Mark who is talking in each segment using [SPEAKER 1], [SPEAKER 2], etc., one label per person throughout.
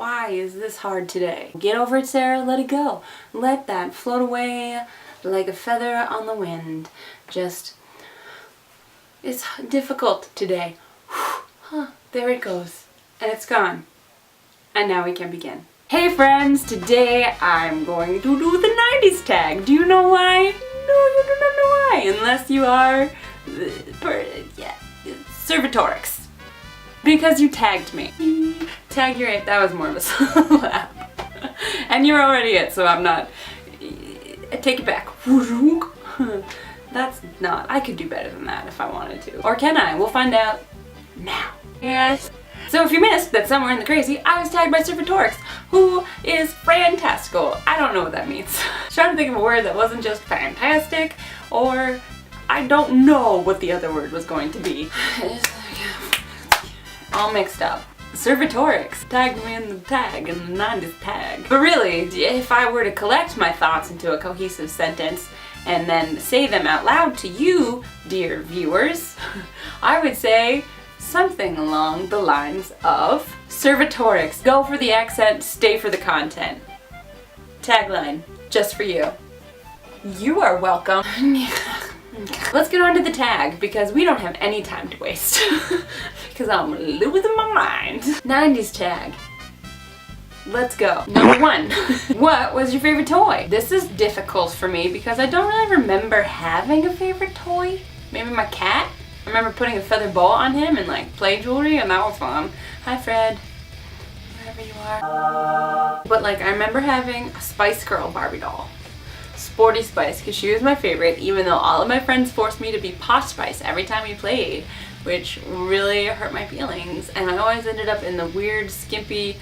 [SPEAKER 1] Why is this hard today? Get over it, Sarah. Let it go. Let that float away like a feather on the wind. Just, it's difficult today. There it goes. And it's gone. And now we can begin. Hey friends, today I'm going to do the 90s tag. Do you know why? No, you do not know why. Unless you are, Servatorix. Because you tagged me. Tag your it. That was more of a slap. And you're already it, so I'm not. I take it back. That's not. I could do better than that if I wanted to. Or can I? We'll find out now. Yes. So if you missed that somewhere in the crazy, I was tagged by Servatorix, who is fantastical. I don't know what that means. Trying to think of a word that wasn't just fantastic, or I don't know what the other word was going to be. All mixed up. Servatorix tagged me in the tag, in the 90s tag. But really, if I were to collect my thoughts into a cohesive sentence and then say them out loud to you, dear viewers, I would say something along the lines of Servatorix. Go for the accent, stay for the content. Tagline, just for you. You are welcome. Let's get on to the tag, because we don't have any time to waste. Because I'm losing my mind. 90s tag. Let's go. Number 1. What was your favorite toy? This is difficult for me because I don't really remember having a favorite toy. Maybe my cat? I remember putting a feather boa on him and like play jewelry, and that was fun. Hi Fred. Wherever you are. But like I remember having a Spice Girl Barbie doll. Sporty Spice, because she was my favorite, even though all of my friends forced me to be Posh Spice every time we played, which really hurt my feelings, and I always ended up in the weird skimpy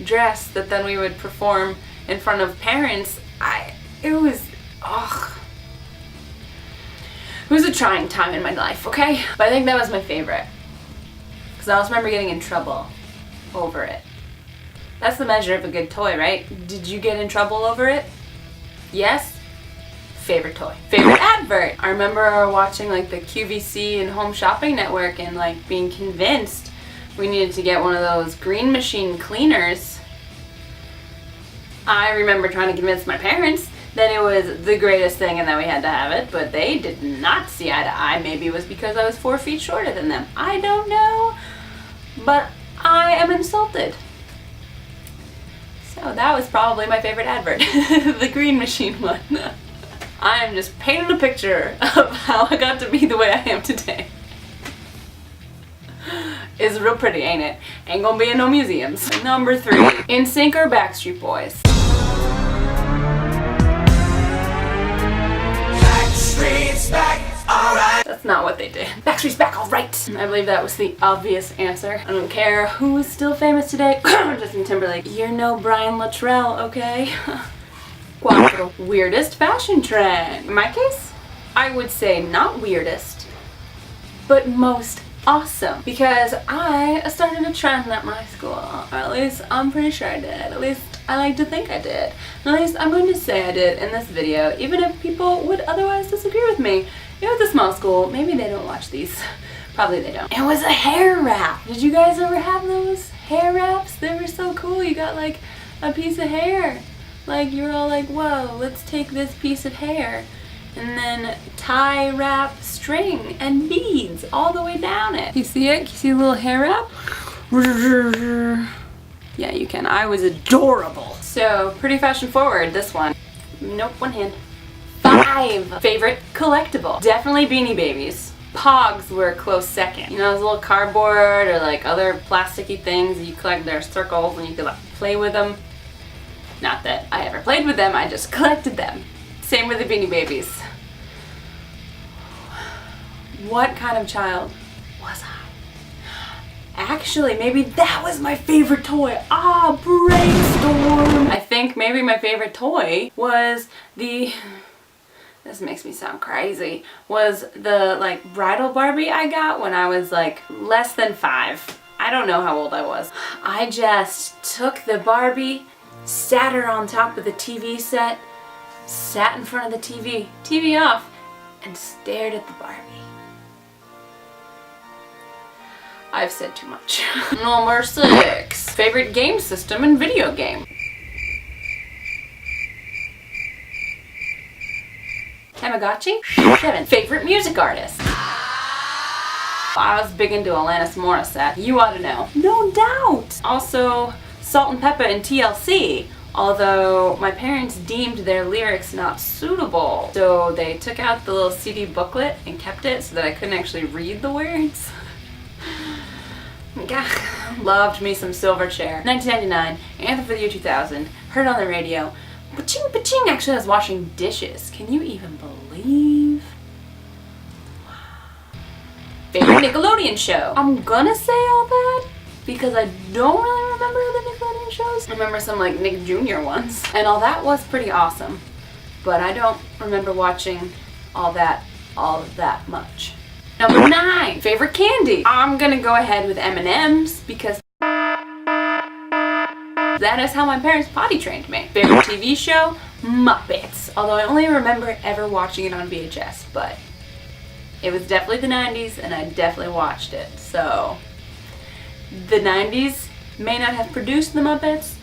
[SPEAKER 1] dress that then we would perform in front of parents. It was a trying time in my life, okay? But I think that was my favorite, because I also remember getting in trouble over it. That's the measure of a good toy, right? Did you get in trouble over it? Yes? Favorite toy. Favorite advert. I remember watching like the QVC and Home Shopping Network and like being convinced we needed to get one of those green machine cleaners. I remember trying to convince my parents that it was the greatest thing and that we had to have it, but they did not see eye to eye. Maybe it was because I was 4 feet shorter than them. I don't know, but I am insulted. So that was probably my favorite advert, the green machine one. I am just painting a picture of how I got to be the way I am today. It's real pretty, ain't it? Ain't gonna be in no museums. Number 3, NSYNC or Backstreet Boys? Backstreet's back, alright. That's not what they did. Backstreet's back, alright. I believe that was the obvious answer. I don't care who is still famous today. Justin Timberlake. You're no Brian Luttrell, okay? Cuatro. Weirdest fashion trend. In my case, I would say not weirdest, but most awesome. Because I started a trend at my school. Or at least I'm pretty sure I did. At least I like to think I did. And at least I'm going to say I did in this video, even if people would otherwise disagree with me. It was a small school. Maybe they don't watch these. Probably they don't. It was a hair wrap. Did you guys ever have those hair wraps? They were so cool. You got like a piece of hair. Like you're all like, whoa, let's take this piece of hair and then tie wrap string and beads all the way down it. You see it? You see a little hair wrap? Yeah, you can. I was adorable. So pretty fashion forward, this one. Nope, one hand. 5. Favorite collectible. Definitely Beanie Babies. Pogs were a close second. You know those little cardboard or like other plasticky things that you collect, their circles and you could like play with them. Not that I ever played with them, I just collected them. Same with the Beanie Babies. What kind of child was I? Actually, maybe that was my favorite toy. Brainstorm! I think maybe my favorite toy was the, this makes me sound crazy, was the like bridal Barbie I got when I was like less than 5. I don't know how old I was. I just took the Barbie, sat her on top of the TV set, sat in front of the TV off, and stared at the Barbie. I've said too much. Number 6. Favorite game system and video game. Tamagotchi. 7. Favorite music artist. I was big into Alanis Morissette. You ought to know. No doubt. Also, Salt and Pepper and TLC. Although my parents deemed their lyrics not suitable, so they took out the little CD booklet and kept it so that I couldn't actually read the words. Loved me some Silverchair. 1999, Anthem for the Year 2000, heard on the radio. Ba-ching, ba-ching, actually I was washing dishes. Can you even believe? Favorite Nickelodeon show. I'm gonna say all that because I don't really remember the Nickelodeon shows. I remember some like Nick Jr. ones, and all that was pretty awesome. But I don't remember watching all that much. Number 9, favorite candy. I'm gonna go ahead with M&ms because that is how my parents potty trained me. Favorite TV show? Muppets. Although I only remember ever watching it on VHS, but it was definitely the 90s and I definitely watched it. So the 90s may not have produced the Muppets,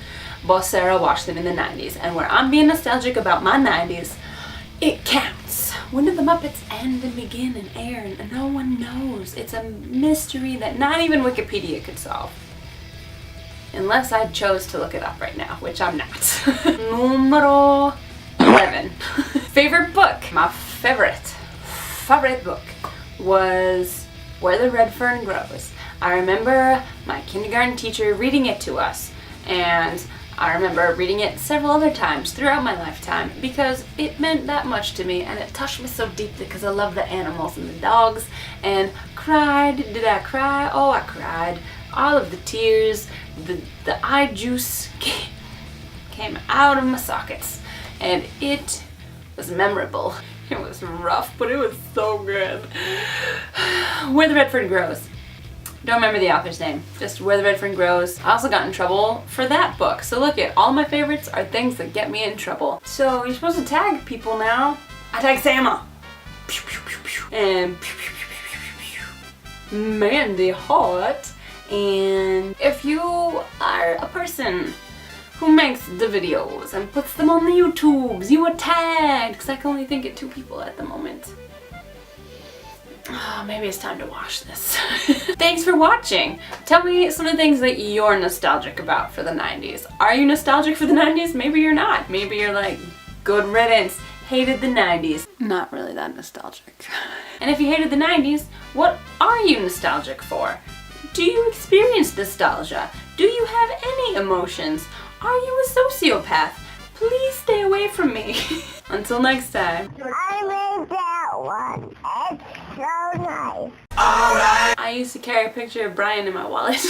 [SPEAKER 1] but Sarah watched them in the 90s. And where I'm being nostalgic about my 90s, it counts. When did the Muppets end and begin and air? And no one knows. It's a mystery that not even Wikipedia could solve. Unless I chose to look it up right now, which I'm not. Numero 11. Favorite book. My favorite book was Where the Red Fern Grows. I remember my kindergarten teacher reading it to us, and I remember reading it several other times throughout my lifetime because it meant that much to me and it touched me so deeply because I love the animals and the dogs. And cried, did I cry? Oh, I cried. All of the tears, the eye juice came out of my sockets, and it was memorable. It was rough, but it was so good. Where the Red Fern Grows. Don't remember the author's name, just Where the Red Fern Grows. I also got in trouble for that book. So look at all my favorites are things that get me in trouble. So you're supposed to tag people now. I tag Samma. And Mandy Hot. And if you are a person who makes the videos and puts them on the YouTubes, you are tagged, because I can only think of 2 people at the moment. Oh, maybe it's time to wash this. Thanks for watching. Tell me some of the things that you're nostalgic about for the 90s. Are you nostalgic for the 90s? Maybe you're not. Maybe you're like, good riddance, hated the 90s. Not really that nostalgic. And if you hated the 90s, what are you nostalgic for? Do you experience nostalgia? Do you have any emotions? Are you a sociopath? Please stay away from me. Until next time.
[SPEAKER 2] I made that one. It's so nice.
[SPEAKER 1] Alright. I used to carry a picture of Brian in my wallet.